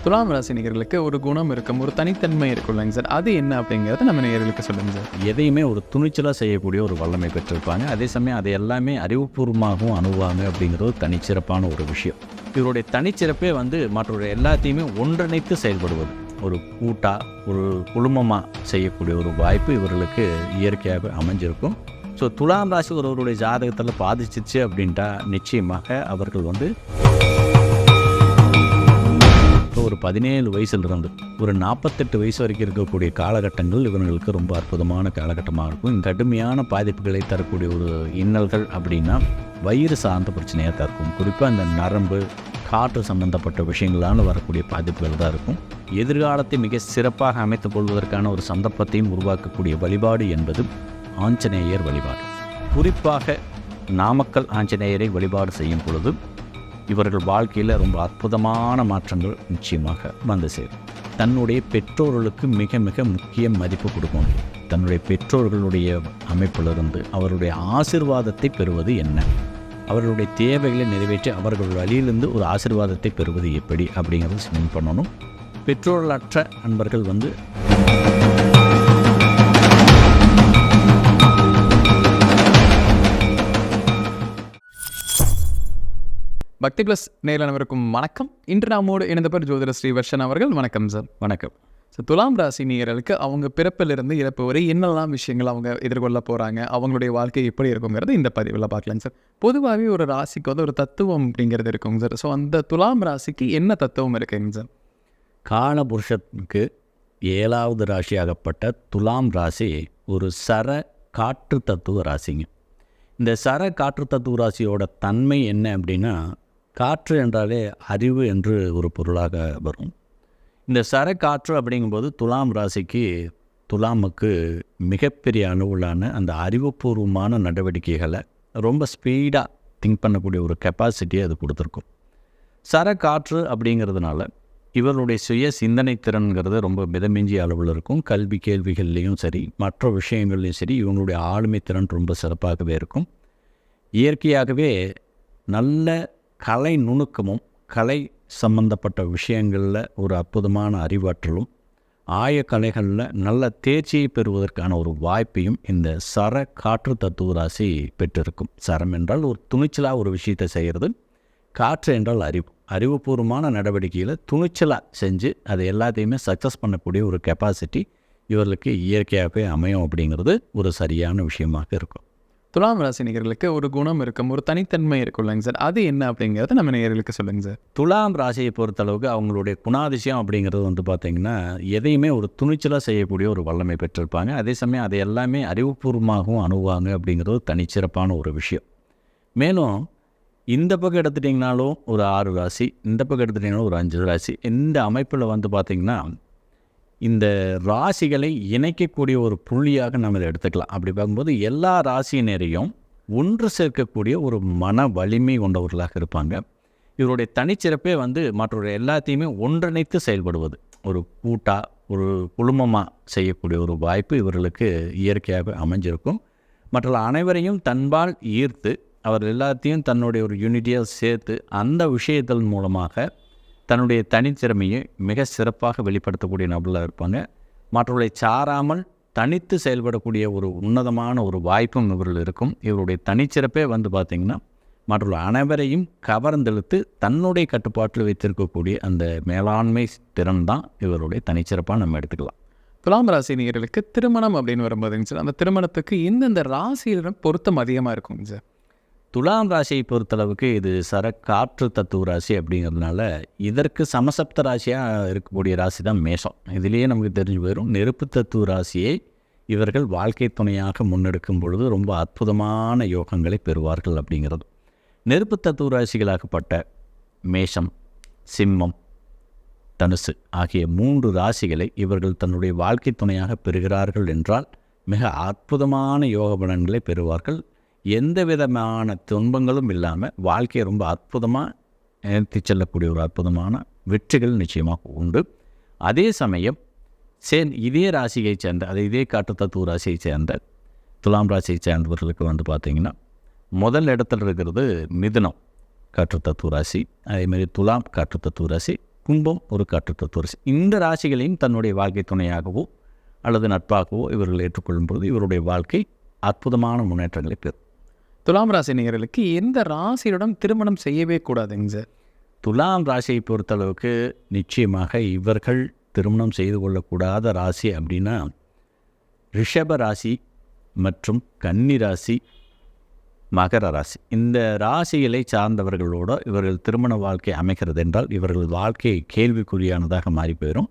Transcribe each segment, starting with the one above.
துலாம் ராசி நேயர்களுக்கு ஒரு குணம் இருக்கும், ஒரு தனித்தன்மை இருக்குல்லங்க சார். அது என்ன அப்படிங்கிறத நம்ம நேயர்களுக்கு சொல்லுங்க சார். எதையுமே ஒரு துணிச்சலாக செய்யக்கூடிய ஒரு வல்லமை பெற்றிருப்பாங்க. அதே சமயம் அதை எல்லாமே அறிவுபூர்வமாகவும் அணுகுவாங்க அப்படிங்கிறது தனிச்சிறப்பான ஒரு விஷயம். இவருடைய தனிச்சிறப்பே மற்றொரு எல்லாத்தையுமே ஒன்றிணைத்து செயல்படுவது, ஒரு கூட்டாக ஒரு குழுமமாக செய்யக்கூடிய ஒரு வாய்ப்பு இவர்களுக்கு இயற்கையாக அமைஞ்சிருக்கும். ஸோ துலாம் ராசி ஒருவருடைய ஜாதகத்தில் பாதிச்சிச்சு அப்படின்ட்டா நிச்சயமாக அவர்கள் ஒரு 17 வயசுலேருந்து ஒரு 48 வயசு வரைக்கும் இருக்கக்கூடிய காலகட்டங்கள் இவர்களுக்கு ரொம்ப அற்புதமான காலகட்டமாக இருக்கும். இந்த கடுமையான பாதிப்புகளை தரக்கூடிய ஒரு இன்னல்கள் அப்படின்னா வயிறு சார்ந்த பிரச்சனையாக தான் இருக்கும். குறிப்பாக இந்த நரம்பு காற்று சம்பந்தப்பட்ட விஷயங்களால் வரக்கூடிய பாதிப்புகள் தான் இருக்கும். எதிர்காலத்தை மிக சிறப்பாக அமைத்துக் கொள்வதற்கான ஒரு சந்தர்ப்பத்தையும் உருவாக்கக்கூடிய வழிபாடு என்பது ஆஞ்சநேயர் வழிபாடு. குறிப்பாக நாமக்கல் ஆஞ்சநேயரை வழிபாடு செய்யும் பொழுது இவர்கள் வாழ்க்கையில் ரொம்ப அற்புதமான மாற்றங்கள் நிச்சயமாக சேரும். தன்னுடைய பெற்றோர்களுக்கு மிக மிக முக்கிய மதிப்பு கொடுக்கணும். தன்னுடைய பெற்றோர்களுடைய அமைப்பிலிருந்து அவருடைய ஆசீர்வாதத்தை பெறுவது என்ன, அவர்களுடைய தேவைகளை நிறைவேற்றி அவர்கள் வழியிலிருந்து ஒரு ஆசீர்வாதத்தை பெறுவது எப்படி அப்படிங்கிறத ஸ்பெண்ட் பண்ணணும். பெற்றோர்களற்ற அன்பர்கள் பக்தி பிளஸ் நேரில் அனைவருக்கும் வணக்கம். இன்று நாமோடு இணைந்தவர் ஜோதிடர் ஸ்ரீ வர்ஷன் அவர்கள். வணக்கம் சார். வணக்கம். ஸோ துலாம் ராசி நேயர்களுக்கு அவங்க பிறப்பிலிருந்து இறப்பு வரை என்னெல்லாம் விஷயங்கள் அவங்க எதிர்கொள்ள போகிறாங்க, அவங்களுடைய வாழ்க்கை எப்படி இருக்குங்கிறது இந்த பதிவில் பார்க்கலாங்க சார். பொதுவாகவே ஒரு ராசிக்கு ஒரு தத்துவம் அப்படிங்கிறது இருக்குங்க சார். ஸோ அந்த துலாம் ராசிக்கு என்ன தத்துவம் இருக்குங்க சார்? காலபுருஷனுக்கு 7வது ராசியாகப்பட்ட துலாம் ராசி ஒரு சர காற்று தத்துவ ராசிங்க. இந்த சர காற்று தத்துவ ராசியோட தன்மை என்ன அப்படின்னா, காற்று என்றாலே அறிவு என்று ஒரு பொருளாக வரும். இந்த சர காற்று அப்படிங்கும்போது துலாமுக்கு மிகப்பெரிய அளவிலான அந்த அறிவுபூர்வமான நடவடிக்கைகளை ரொம்ப ஸ்பீடாக திங்க் பண்ணக்கூடிய ஒரு கெப்பாசிட்டியை அது கொடுத்துருக்கும். சர காற்று அப்படிங்கிறதுனால இவருடைய சுய சிந்தனை திறன்கிறது ரொம்ப மிதமிஞ்சிய அளவில் இருக்கும். கல்வி கேள்விகள்லேயும் சரி, மற்ற விஷயங்கள்லையும் சரி, இவங்களுடைய ஆளுமை திறன் ரொம்ப சிறப்பாகவே இருக்கும். இயற்கையாகவே நல்ல கலை நுணுக்கமும் கலை சம்பந்தப்பட்ட விஷயங்களில் ஒரு அற்புதமான அறிவாற்றலும் ஆயக்கலைகளில் நல்ல தேர்ச்சியை பெறுவதற்கான ஒரு வாய்ப்பையும் இந்த சர காற்று தத்துவ ராசி பெற்றிருக்கும். சரம் என்றால் ஒரு துணிச்சலாக ஒரு விஷயத்தை செய்கிறது, காற்று என்றால் அறிவுபூர்வமான நடவடிக்கையில் துணிச்சலாக செஞ்சு அதை எல்லாத்தையுமே சக்ஸஸ் பண்ணக்கூடிய ஒரு கெப்பாசிட்டி இவர்களுக்கு இயற்கையாகவே அமையும் அப்படிங்கிறது ஒரு சரியான விஷயமாக இருக்கும். துலாம் ராசி நேயர்களுக்கு ஒரு குணம் இருக்கும், ஒரு தனித்தன்மை இருக்குல்லங்க சார். அது என்ன அப்படிங்கிறத நம்ம நேயர்களுக்கு சொல்லுங்கள் சார். துலாம் ராசியை பொறுத்தளவுக்கு அவங்களுடைய குணாதிசயம் அப்படிங்கிறது பார்த்திங்கன்னா எதையுமே ஒரு துணிச்சலாக செய்யக்கூடிய ஒரு வல்லமை பெற்றிருப்பாங்க. அதே சமயம் அதை எல்லாமே அறிவுபூர்வமாகவும் அணுகுவாங்க அப்படிங்கிறது தனிச்சிறப்பான ஒரு விஷயம். மேலும் இந்த பக்கம் எடுத்துட்டிங்கனாலும் ஒரு 6 ராசி, இந்த பக்கம் எடுத்துட்டிங்கனாலும் ஒரு 5 ராசி, இந்த அமைப்பில் பார்த்திங்கன்னா இந்த ராசிகளை இணைக்கக்கூடிய ஒரு புள்ளியாக நம்ம இதை எடுத்துக்கலாம். அப்படி பார்க்கும்போது எல்லா ராசியினரையும் ஒன்று சேர்க்கக்கூடிய ஒரு மன வலிமை கொண்டவர்களாக இருப்பாங்க. இவருடைய தனிச்சிறப்பே மற்றொரு எல்லாத்தையுமே ஒன்றிணைத்து செயல்படுவது, ஒரு கூட்டாக ஒரு குழுமமாக செய்யக்கூடிய ஒரு வாய்ப்பு இவர்களுக்கு இயற்கையாக அமைஞ்சிருக்கும். மற்ற அனைவரையும் தன்பால் ஈர்த்து அவர் எல்லாத்தையும் தன்னுடைய ஒரு யூனிட்டியாக சேர்த்து அந்த விஷயத்தின் மூலமாக தன்னுடைய தனித்திறமையை மிக சிறப்பாக வெளிப்படுத்தக்கூடிய நபர்களாக இருப்பாங்க. மற்றவர்களை சாராமல் தனித்து செயல்படக்கூடிய ஒரு உன்னதமான ஒரு வாய்ப்பும் இவர்கள் இருக்கும். இவருடைய தனிச்சிறப்பே பார்த்திங்கன்னா மற்றவர்கள் அனைவரையும் கவர்ந்தெழுத்து தன்னுடைய கட்டுப்பாட்டில் வைத்திருக்கக்கூடிய அந்த மேலாண்மை திறன் தான் இவருடைய தனிச்சிறப்பாக நம்ம எடுத்துக்கலாம். துலாம் ராசி நேயர்களுக்கு திருமணம் அப்படின்னு வரும்போதுங்க சார், அந்த திருமணத்துக்கு இந்தந்த ராசியிடம் பொருத்தம் அதிகமாக இருக்குங்க சார். துலாம் ராசியை பொறுத்தளவுக்கு இது சர காற்று தத்துவ ராசி அப்படிங்கிறதுனால இதற்கு சமசப்த ராசியாக இருக்கக்கூடிய ராசி தான் மேஷம். இதிலேயே நமக்கு தெரிஞ்சு போயிடும். நெருப்பு தத்துவ ராசியை இவர்கள் வாழ்க்கை துணையாக முன்னெடுக்கும் பொழுது ரொம்ப அற்புதமான யோகங்களை பெறுவார்கள் அப்படிங்கிறது. நெருப்பு தத்துவ ராசிகளாகப்பட்ட மேஷம், சிம்மம், தனுசு ஆகிய 3 ராசிகளை இவர்கள் தன்னுடைய வாழ்க்கை துணையாக பெறுகிறார்கள் என்றால் மிக அற்புதமான யோக பலன்களை பெறுவார்கள். எந்த விதமான துன்பங்களும் இல்லாமல் வாழ்க்கையை ரொம்ப அற்புதமாக நிறுத்தி செல்லக்கூடிய ஒரு அற்புதமான வெற்றிகள் நிச்சயமாக உண்டு. அதே சமயம் இதே ராசியை சேர்ந்த இதே காற்று தத்துவ ராசியை சேர்ந்த துலாம் ராசியை சேர்ந்தவர்களுக்கு பார்த்திங்கன்னா முதல் இடத்துல இருக்கிறது மிதுனம் காற்று தத்துவ ராசி, அதேமாதிரி துலாம் காற்று தத்துவ ராசி, கும்பம் ஒரு காற்று தத்துவ ராசி. இந்த ராசிகளையும் தன்னுடைய வாழ்க்கை துணையாகவோ அல்லது நட்பாகவோ இவர்கள் ஏற்றுக்கொள்ளும் பொழுது இவருடைய வாழ்க்கை அற்புதமான முன்னேற்றங்களை பெறும். துலாம் ராசி நேயர்களுக்கு எந்த ராசியுடன் திருமணம் செய்யவே கூடாதுங்க சார்? துலாம் ராசியை பொறுத்தளவுக்கு நிச்சயமாக இவர்கள் திருமணம் செய்து கொள்ளக்கூடாத ராசி அப்படின்னா ரிஷப ராசி மற்றும் கன்னி ராசி, மகர ராசி. இந்த ராசிகளை சார்ந்தவர்களோட இவர்கள் திருமண வாழ்க்கை அமைகிறது என்றால் இவர்கள் வாழ்க்கை கேள்விக்குறியானதாக மாறி போயிடும்.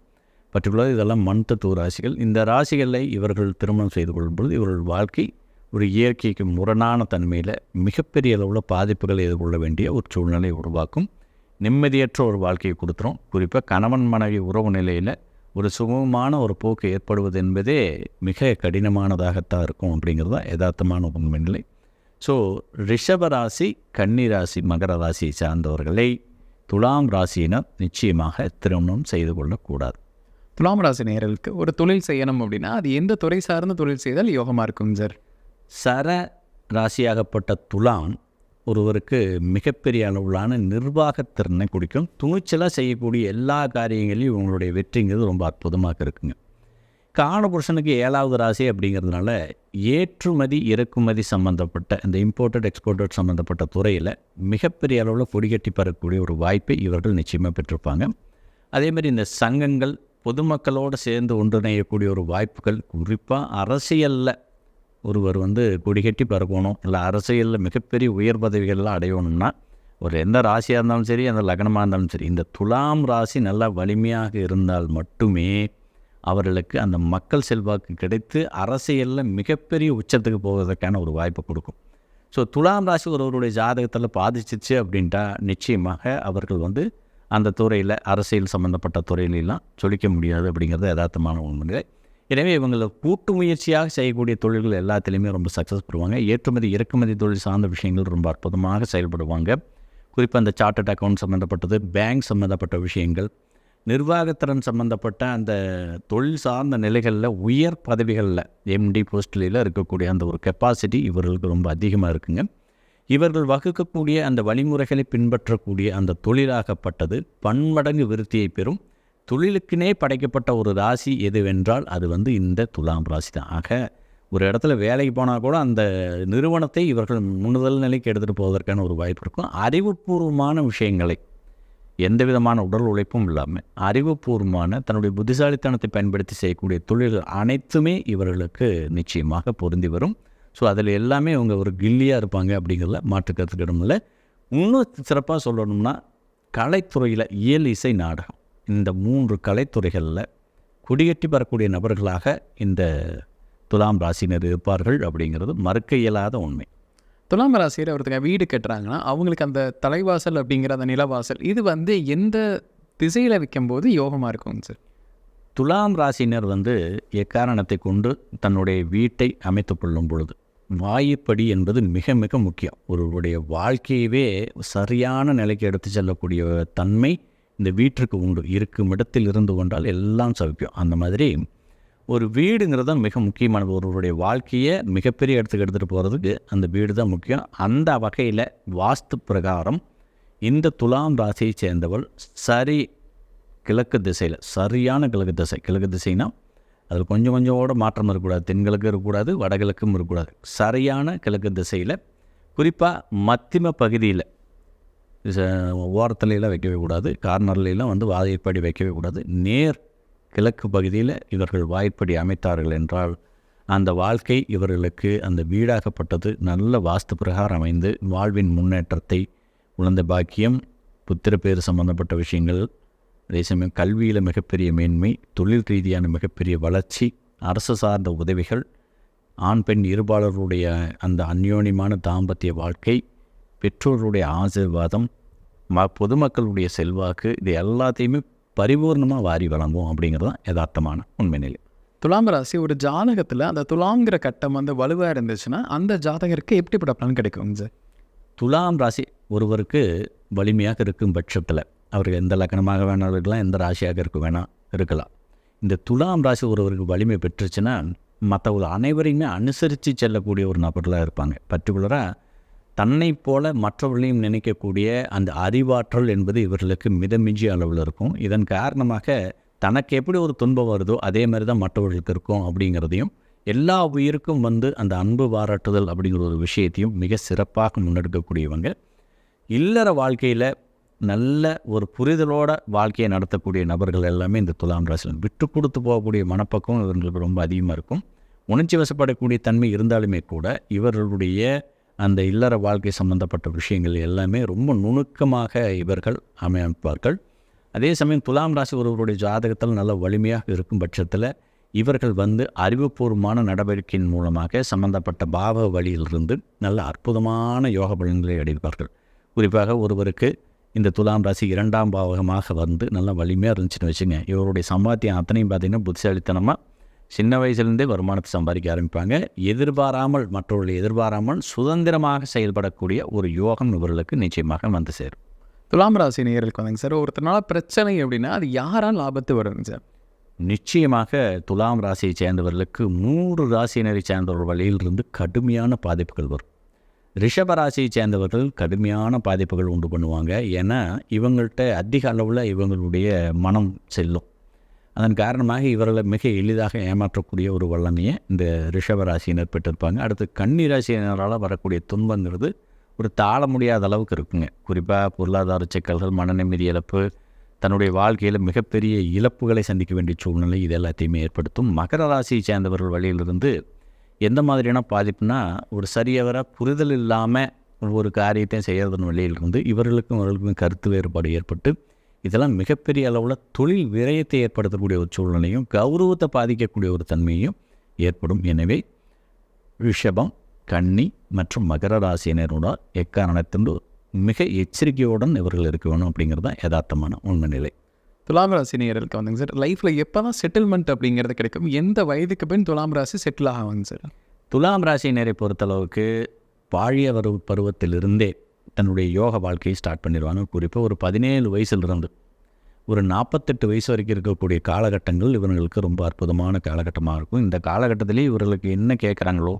பர்டிகுலர் இதெல்லாம் மண் தத்துவ ராசிகள். இந்த ராசிகளை இவர்கள் திருமணம் செய்து கொள்ளும்பொழுது இவர்கள் வாழ்க்கை ஒரு இயற்கைக்கு முரணான தன்மையில் மிகப்பெரிய அளவில் பாதிப்புகளை எதிர்கொள்ள வேண்டிய ஒரு சூழ்நிலை உருவாக்கும். நிம்மதியற்ற ஒரு வாழ்க்கையை கொடுத்துரும். குறிப்பாக கணவன் மனைவி உறவு நிலையில் ஒரு சுகமான ஒரு போக்கு ஏற்படுவது என்பதே மிக கடினமானதாகத்தான் இருக்கும் அப்படிங்கிறது தான் யதார்த்தமான உண்மை நிலை. ஸோ ரிஷப ராசி, கன்னி ராசி, மகர ராசியை சார்ந்தவர்களை துலாம் ராசியினர் நிச்சயமாக திருமணம் செய்து கொள்ளக்கூடாது. துலாம் ராசி நேயர்களுக்கு ஒரு தொழில் செய்யணும் அப்படின்னா அது எந்த துறை சார்ந்த தொழில் செய்தால் யோகமாக இருக்கும் சார்? சர ராசியாகப்பட்ட துலாம் ஒருவருக்கு மிகப்பெரிய அளவிலான நிர்வாகத்திறனை குடிக்கும். துணிச்சலாக செய்யக்கூடிய எல்லா காரியங்களையும் இவங்களுடைய வெற்றிங்கிறது ரொம்ப அற்புதமாக இருக்குங்க. காலபுருஷனுக்கு 7வது ராசி அப்படிங்கிறதுனால ஏற்றுமதி இறக்குமதி சம்மந்தப்பட்ட இந்த இம்போர்ட்டட் எக்ஸ்போர்ட்டட் சம்மந்தப்பட்ட துறையில் மிகப்பெரிய அளவில் கொடிகட்டி பறக்கக்கூடிய ஒரு வாய்ப்பை இவர்கள் நிச்சயமாக பெற்றிருப்பாங்க. அதேமாதிரி இந்த சங்கங்கள் பொதுமக்களோடு சேர்ந்து ஒன்றிணையக்கூடிய ஒரு வாய்ப்புகள், குறிப்பாக அரசியலில் ஒருவர் கொடிகட்டி பறக்கணும், இல்லை அரசியலில் மிகப்பெரிய உயர் பதவிகள்லாம் அடையணும்னா ஒரு எந்த ராசியாக இருந்தாலும் சரி, அந்த லக்னமாக இருந்தாலும் சரி, இந்த துலாம் ராசி நல்லா வலிமையாக இருந்தால் மட்டுமே அவர்களுக்கு அந்த மக்கள் செல்வாக்கு கிடைத்து அரசியலில் மிகப்பெரிய உச்சத்துக்கு போவதற்கான ஒரு வாய்ப்பை கொடுக்கும். ஸோ துலாம் ராசி ஒருவருடைய ஜாதகத்தில் பாதிச்சிச்சு அப்படின்ட்டா நிச்சயமாக அவர்கள் அந்த துறையில் அரசியல் சம்மந்தப்பட்ட துறையிலெல்லாம் சொல்லிக்க முடியாது அப்படிங்கிறது யதார்த்தமான உண்மை. எனவே இவங்களை கூட்டு முயற்சியாக செய்யக்கூடிய தொழில்கள் எல்லாத்துலேயுமே ரொம்ப சக்ஸஸ் பண்ணுவாங்க. ஏற்றுமதி இறக்குமதி தொழில் சார்ந்த விஷயங்கள் ரொம்ப அற்புதமாக செயல்படுவாங்க. குறிப்பாக அந்த சார்ட்டர்ட் அக்கௌண்ட் சம்மந்தப்பட்டது, பேங்க் சம்மந்தப்பட்ட விஷயங்கள், நிர்வாகத்திறன் சம்மந்தப்பட்ட அந்த தொழில் சார்ந்த நிலைகளில் உயர் பதவிகளில் எம்டி போஸ்டில் இருக்கக்கூடிய அந்த ஒரு கெப்பாசிட்டி இவர்களுக்கு ரொம்ப அதிகமாக இருக்குங்க. இவர்கள் வகுக்கக்கூடிய அந்த வழிமுறைகளை பின்பற்றக்கூடிய அந்த தொழிலாகப்பட்டது பன்மடங்கு விருத்தியை பெறும். தொழிலுக்குனே படைக்கப்பட்ட ஒரு ராசி எதுவென்றால் அது இந்த துலாம் ராசி தான். ஆக ஒரு இடத்துல வேலைக்கு போனால் கூட அந்த நிறுவனத்தை இவர்கள் முன்னுதல் நிலைக்கு எடுத்துகிட்டு போவதற்கான ஒரு வாய்ப்பு இருக்கும். அறிவுபூர்வமான விஷயங்களை எந்த விதமான உடல் உழைப்பும் இல்லாமல் அறிவுபூர்வமான தன்னுடைய புத்திசாலித்தனத்தை பயன்படுத்தி செய்யக்கூடிய தொழில்கள் அனைத்துமே இவர்களுக்கு நிச்சயமாக பொருந்தி வரும். ஸோ அதில் எல்லாமே இவங்க ஒரு கில்லியாக இருப்பாங்க அப்படிங்கிறத மாற்றுக்கிறதுக்கு இடமில்லை. இன்னும் சிறப்பாக சொல்லணும்னா கலைத்துறையில் இயல், இசை, நாடகம் இந்த 3 கலைத்துறைகளில் கொடிகட்டி வரக்கூடிய நபர்களாக இந்த துலாம் ராசினர் இருப்பார்கள் அப்படிங்கிறது மறுக்க இயலாத உண்மை. துலாம் ராசியில் ஒருத்தங்க வீடு கட்டுறாங்கன்னா அவங்களுக்கு அந்த தலைவாசல் அப்படிங்கிற அந்த நிலவாசல் இது எந்த திசையில் வைக்கும்போது யோகமாக இருக்கும் சார்? துலாம் ராசினர் எக்காரணத்தை கொண்டு தன்னுடைய வீட்டை அமைத்து கொள்ளும் பொழுது வாயுப்படி என்பது மிக மிக முக்கியம். ஒருவருடைய வாழ்க்கையவே சரியான நிலைக்கு எடுத்து செல்லக்கூடிய தன்மை இந்த வீட்டிற்கு உண்டு. இருக்கும் இடத்தில் இருந்து கொண்டால் எல்லாம் சவிக்கும். அந்த மாதிரி ஒரு வீடுங்கிறது தான் மிக முக்கியமானது. ஒருவருடைய வாழ்க்கையை மிகப்பெரிய இடத்துக்கு எடுத்துகிட்டு போகிறதுக்கு அந்த வீடு தான் முக்கியம். அந்த வகையில் வாஸ்து பிரகாரம் இந்த துலாம் ராசியை சேர்ந்தவள் சரி கிழக்கு திசையில், சரியான கிழக்கு திசை, கிழக்கு திசைனா அதில் கொஞ்சம் கொஞ்சமோட மாற்றம் இருக்கக்கூடாது. தென்கிழக்கு இருக்கக்கூடாது, வடகிழக்கும் இருக்கக்கூடாது. சரியான கிழக்கு திசையில், குறிப்பாக மத்திம பகுதியில், ஓரத்துலையெல்லாம் வைக்கவே கூடாது, கார்னர்லாம் வாயிற்படி வைக்கவே கூடாது. நேர் கிழக்கு பகுதியில் இவர்கள் வாய்ப்படி அமைத்தார்கள் என்றால் அந்த வாழ்க்கை இவர்களுக்கு அந்த வீடாகப்பட்டது நல்ல வாஸ்து பிரகாரம் அமைந்து வாழ்வின் முன்னேற்றத்தை, குழந்தை பாக்கியம், புத்திரப்பேறு சம்பந்தப்பட்ட விஷயங்கள், அதே சமயம் கல்வியில் மிகப்பெரிய மேன்மை, தொழில் ரீதியான மிகப்பெரிய வளர்ச்சி, அரசு சார்ந்த உதவிகள், ஆண் பெண் இருபாலருடைய அந்த அந்யோன்யமான தாம்பத்திய வாழ்க்கை, பெற்றோருடைய ஆசீர்வாதம், பொதுமக்களுடைய செல்வாக்கு, இது எல்லாத்தையுமே பரிபூர்ணமாக வாரி வழங்கும் அப்படிங்கிறது தான் யதார்த்தமான உண்மை நிலை. துலாம் ராசி ஒரு ஜாதகத்தில் அந்த துலாங்கிற கட்டம் வலுவாக இருந்துச்சுன்னா அந்த ஜாதகருக்கு எப்படிப்பட்ட பலன் கிடைக்கும் சார்? துலாம் ராசி ஒருவருக்கு வலிமையாக இருக்கும் பட்சத்தில் அவருக்கு எந்த லக்னமாக வேணாலும் இருக்கலாம், எந்த ராசியாக இருக்கலாம். இந்த துலாம் ராசி ஒருவருக்கு வலிமை பெற்றுச்சுன்னா மற்றவர்கள் அனைவரையுமே அனுசரித்து செல்லக்கூடிய ஒரு நபர்களாக இருப்பாங்க. பர்டிகுலராக தன்னைப் போல மற்றவர்களையும் நினைக்கக்கூடிய அந்த அறிவாற்றல் என்பது இவர்களுக்கு மிதமிஞ்சிய அளவில் இருக்கும். இதன் காரணமாக தனக்கு எப்படி ஒரு துன்பம் வருதோ அதே மாதிரி தான் மற்றவர்களுக்கு இருக்கும் அப்படிங்கிறதையும், எல்லா உயிருக்கும் அந்த அன்பு பாராட்டுதல் அப்படிங்கிற ஒரு விஷயத்தையும் மிக சிறப்பாக முன்னெடுக்கக்கூடியவங்க. இல்லற வாழ்க்கையில் நல்ல ஒரு புரிதலோட வாழ்க்கையை நடத்தக்கூடிய நபர்கள் எல்லாமே இந்த துலாம் ராசியில் விட்டு கொடுத்து போகக்கூடிய மனப்பக்குவம் இவர்களுக்கு ரொம்ப அதிகமாக இருக்கும். உணர்ச்சி வசப்படக்கூடிய தன்மை இருந்தாலுமே கூட இவர்களுடைய அந்த இல்லற வாழ்க்கை சம்பந்தப்பட்ட விஷயங்கள் எல்லாமே ரொம்ப நுணுக்கமாக இவர்கள் அமைப்பார்கள். அதே சமயம் துலாம் ராசி ஒருவருடைய ஜாதகத்தில் நல்ல வலிமையாக இருக்கும் பட்சத்தில் இவர்கள் அறிவுபூர்வமான நடவடிக்கையின் மூலமாக சம்பந்தப்பட்ட பாவ வழியிலிருந்து நல்ல அற்புதமான யோக பலன்களை அடைவார்கள். குறிப்பாக ஒருவருக்கு இந்த துலாம் ராசி 2ஆம் பாவகமாக நல்ல வலிமையாக இருந்துச்சுன்னு வச்சுங்க, இவருடைய சம்பாத்தியம் அத்தனையும் பார்த்திங்கன்னா புத்திசாலித்தனமாக சின்ன வயசுலேருந்தே வருமானத்தை சம்பாதிக்க ஆரம்பிப்பாங்க. மற்றவர்களை எதிர்பாராமல் சுதந்திரமாக செயல்படக்கூடிய ஒரு யோகம் இவர்களுக்கு நிச்சயமாக சேரும். துலாம் ராசி நேயர்களுக்கு சார், ஒருத்தனால பிரச்சனை அப்படின்னா அது யாரால் ஆபத்து வருங்க சார்? நிச்சயமாக துலாம் ராசியை சேர்ந்தவர்களுக்கு 3 ராசியினரை சேர்ந்தவர்கள் வழியிலிருந்து கடுமையான பாதிப்புகள் வரும். ரிஷப ராசியை சேர்ந்தவர்கள் கடுமையான பாதிப்புகள் உண்டு பண்ணுவாங்க. ஏன்னா இவங்கள்ட்ட அதிக அளவில் இவங்களுடைய மனம் செல்லும். அதன் காரணமாக இவர்களை மிக எளிதாக ஏமாற்றக்கூடிய ஒரு வல்லமையை இந்த ரிஷப ராசியினர் பெற்றிருப்பாங்க. அடுத்து கன்னி ராசியினரால் வரக்கூடிய துன்பங்கிறது ஒரு தாழ முடியாத அளவுக்கு இருக்குங்க. குறிப்பாக பொருளாதார சிக்கல்கள், மன நிம்மதி இழப்பு, தன்னுடைய வாழ்க்கையில் மிகப்பெரிய இழப்புகளை சந்திக்க வேண்டிய சூழ்நிலை, இது எல்லாத்தையுமே ஏற்படுத்தும். மகர ராசியை சேர்ந்தவர்கள் வழியிலிருந்து எந்த மாதிரியான பாதிப்புனா, ஒரு சரியவர புரிதல் இல்லாமல் ஒரு காரியத்தையும் செய்கிறதன் வழியிலிருந்து இவர்களுக்கும் கருத்து வேறுபாடு ஏற்பட்டு இதெல்லாம் மிகப்பெரிய அளவில் தொழில் விரயத்தை ஏற்படுத்தக்கூடிய ஒரு சூழ்நிலையும் கௌரவத்தை பாதிக்கக்கூடிய ஒரு தன்மையும் ஏற்படும். எனவே ரிஷபம், கன்னி மற்றும் மகர ராசியினரோட எக்காரணத்திற்கு மிக எச்சரிக்கையுடன் இவர்கள் இருக்க வேணும் அப்படிங்கிறது தான் யதார்த்தமான உண்மை நிலை. துலாம் ராசி நேயர்களுக்கு சார், லைஃப்பில் எப்போ தான் செட்டில்மெண்ட் அப்படிங்கிறது கிடைக்கும்? எந்த வயதுக்கு பின் துலாம் ராசி செட்டில் ஆகுங்க சார்? துலாம் ராசியினரை பொறுத்தளவுக்கு பாழிய பருவத்திலிருந்தே தன்னுடைய யோக வாழ்க்கையை ஸ்டார்ட் பண்ணிடுவாங்க. குறிப்பாக ஒரு 17 வயசுலேருந்து ஒரு 48 வயசு வரைக்கும் இருக்கக்கூடிய காலகட்டங்கள் இவர்களுக்கு ரொம்ப அற்புதமான காலகட்டமாக இருக்கும். இந்த காலகட்டத்திலே இவர்களுக்கு என்ன கேட்குறாங்களோ,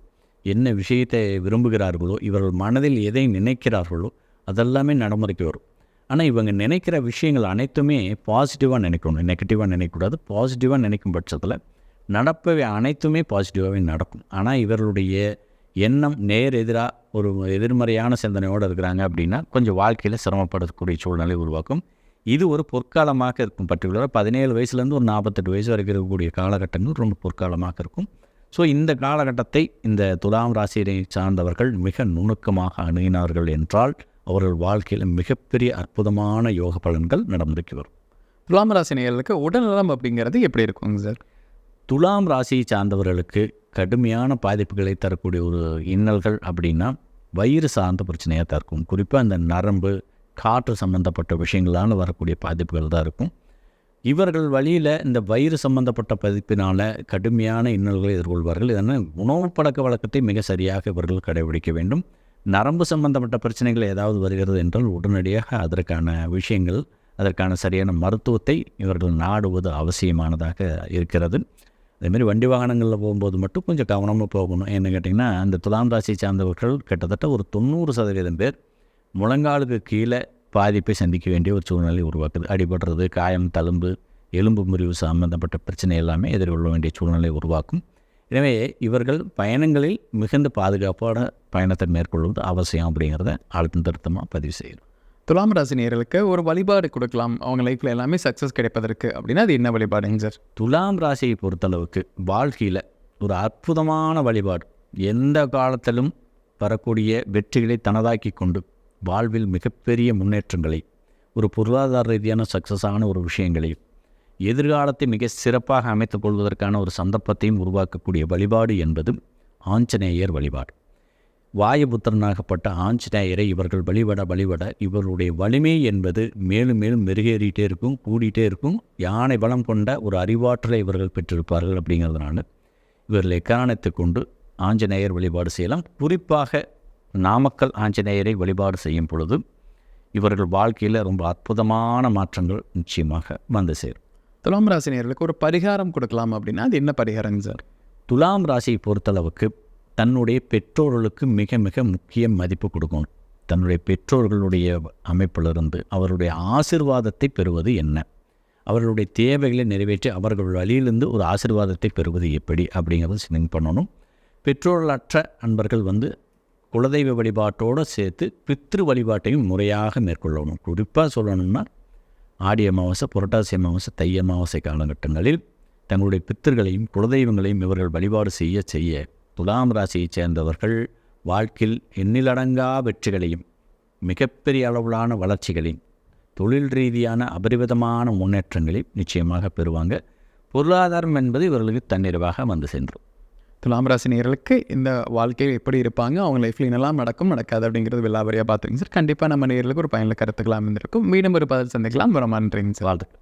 என்ன விஷயத்தை விரும்புகிறார்களோ, இவர்கள் மனதில் எதை நினைக்கிறார்களோ அதெல்லாமே நடைமுறைக்கு வரும். ஆனால் இவங்க நினைக்கிற விஷயங்கள் அனைத்துமே பாசிட்டிவாக நினைக்கணும், நெகட்டிவாக நினைக்கக்கூடாது. பாசிட்டிவாக நினைக்கும் பட்சத்தில் நடப்பவை அனைத்துமே பாசிட்டிவாகவே நடக்கும். ஆனால் இவர்களுடைய எண்ணம் நேர் எதிராக ஒரு எதிர்மறையான சிந்தனையோடு இருக்கிறாங்க அப்படின்னா கொஞ்சம் வாழ்க்கையில் சிரமப்படக்கூடிய சூழ்நிலை உருவாக்கும். இது ஒரு பொற்காலமாக இருக்கும். பர்டிகுலராக 17 வயசுலேருந்து ஒரு 48 வயசு வரைக்கும் இருக்கக்கூடிய காலகட்டங்கள் ரொம்ப பொற்காலமாக இருக்கும். ஸோ இந்த காலகட்டத்தை இந்த துலாம் ராசியை சார்ந்தவர்கள் மிக நுணுக்கமாக அணுகினார்கள் என்றால் அவர்கள் வாழ்க்கையில் மிகப்பெரிய அற்புதமான யோக பலன்கள் நடந்துக்கு வரும். துலாம் ராசி நேயர்களுக்கு உடல்நலம் அப்படிங்கிறது எப்படி இருக்குங்க சார்? துலாம் ராசியை சார்ந்தவர்களுக்கு கடுமையான பாதிப்புகளை தரக்கூடிய ஒரு இன்னல்கள் அப்படின்னா வயிறு சார்ந்த பிரச்சனையாக தான் இருக்கும். குறிப்பாக அந்த நரம்பு, காற்று சம்பந்தப்பட்ட விஷயங்களால் வரக்கூடிய பாதிப்புகள் தான் இருக்கும். இவர்கள் வழியில் இந்த வயிறு சம்பந்தப்பட்ட பாதிப்பினால் கடுமையான இன்னல்களை எதிர்கொள்வார்கள். இதனால் உணவு பழக்க வழக்கத்தை மிக சரியாக இவர்கள் கடைபிடிக்க வேண்டும். நரம்பு சம்பந்தப்பட்ட பிரச்சனைகள் ஏதாவது வருகிறது என்றால் உடனடியாக அதற்கான விஷயங்கள், அதற்கான சரியான மருத்துவத்தை இவர்கள் நாடுவது அவசியமானதாக இருக்கிறது. அதேமாதிரி வண்டி வாகனங்களில் போகும்போது மட்டும் கொஞ்சம் கவனமாக போகணும். என்ன கேட்டிங்கன்னா, அந்த துலாம் ராசியை சார்ந்தவர்கள் கிட்டத்தட்ட ஒரு 90% பேர் முழங்காலுக்கு கீழே பாதிப்பை சந்திக்க வேண்டிய ஒரு சூழ்நிலை உருவாக்குது. அடிபடுறது, காயம், தழும்பு, எலும்பு முறிவு சம்பந்தப்பட்ட பிரச்சனை எல்லாமே எதிர்கொள்ள வேண்டிய சூழ்நிலை உருவாக்கும். எனவே இவர்கள் பயணங்களில் மிகுந்த பாதுகாப்பான பயணத்தை மேற்கொள்வது அவசியம் அப்படிங்கிறத அழுத்தம் திருத்தமாக பதிவு செய்யணும். துலாம் ராசி நேயர்களுக்கு ஒரு வழிபாடு கொடுக்கலாம் அவங்க லைஃப்பில் எல்லாமே சக்ஸஸ் கிடைப்பதற்கு அப்படின்னா அது என்ன வழிபாடுங்க சார்? துலாம் ராசியை பொறுத்தளவுக்கு வாழ்க்கையில் ஒரு அற்புதமான வழிபாடு, எந்த காலத்திலும் வரக்கூடிய வெற்றிகளை தனதாக்கி கொண்டு வாழ்வில் மிகப்பெரிய முன்னேற்றங்களை, ஒரு பொருளாதார ரீதியான சக்ஸஸான ஒரு விஷயங்களை, எதிர்காலத்தை மிக சிறப்பாக அமைத்துக் கொள்வதற்கான ஒரு சந்தர்ப்பத்தையும் உருவாக்கக்கூடிய வழிபாடு என்பது ஆஞ்சநேயர் வழிபாடு. வாயுபுத்திரனாகப்பட்ட ஆஞ்சநேயரை இவர்கள் வழிபட இவர்களுடைய வலிமை என்பது மேலும் மேலும் மெருகேறிட்டே இருக்கும், கூடிட்டே இருக்கும். யானை பலம் கொண்ட ஒரு அறிவாற்றலை இவர்கள் பெற்றிருப்பார்கள். அப்படிங்கிறதுனால இவர்கள் எக்காரணத்தை கொண்டு ஆஞ்சநேயர் வழிபாடு செய்யலாம். குறிப்பாக நாமக்கல் ஆஞ்சநேயரை வழிபாடு செய்யும் பொழுது இவர்கள் வாழ்க்கையில் ரொம்ப அற்புதமான மாற்றங்கள் நிச்சயமாக சேரும். துலாம் ராசி நேயர்களுக்கு ஒரு பரிகாரம் கொடுக்கலாம் அப்படின்னா அது என்ன பரிகாரங்க சார்? துலாம் ராசியை பொறுத்தளவுக்கு தன்னுடைய பெற்றோர்களுக்கு மிக மிக முக்கிய மதிப்பு கொடுக்கணும். தன்னுடைய பெற்றோர்களுடைய அமைப்பிலிருந்து அவருடைய ஆசீர்வாதத்தை பெறுவது என்ன, அவர்களுடைய தேவைகளை நிறைவேற்றி அவர்கள் வழியிலிருந்து ஒரு ஆசீர்வாதத்தை பெறுவது எப்படி அப்படிங்கிறத சிந்தனை பண்ணணும். பெற்றோர்களற்ற அன்பர்கள் குலதெய்வ வழிபாட்டோடு சேர்த்து பித்ரு வழிபாட்டையும் முறையாக மேற்கொள்ளணும். குறிப்பாக சொல்லணும்னா ஆடி அமாவாசை, புரட்டாசி அமாவாசை, தை அமாவாசை காலகட்டங்களில் தங்களுடைய பித்தர்களையும் குலதெய்வங்களையும் இவர்கள் வழிபாடு செய்ய செய்ய துலாம் ராசியைச் சேர்ந்தவர்கள் வாழ்க்கையில் எண்ணிலடங்கா வெற்றிகளையும் மிகப்பெரிய அளவிலான வளர்ச்சிகளையும் தொழில் ரீதியான அபரிவிதமான முன்னேற்றங்களையும் நிச்சயமாக பெறுவாங்க. பொருளாதாரம் என்பது இவர்களுக்கு தன்னிறைவாக வந்து சென்றும். துலாம் ராசி நேயர்களுக்கு இந்த வாழ்க்கையில் எப்படி இருப்பாங்க, அவங்க லைஃப்பில் என்னெல்லாம் நடக்கும் நடக்காது அப்படிங்கிறது விலாவரியாக பார்த்துருங்க சார். கண்டிப்பாக நம்ம நேயர்களுக்கு ஒரு பயனுள்ள கருத்துக்களாக இருந்திருக்கும். மீண்டும் ஒரு பதில் சந்திக்கலாம். ரொம்ப நன்றிங்க சார். வாழ்த்துக்கள்.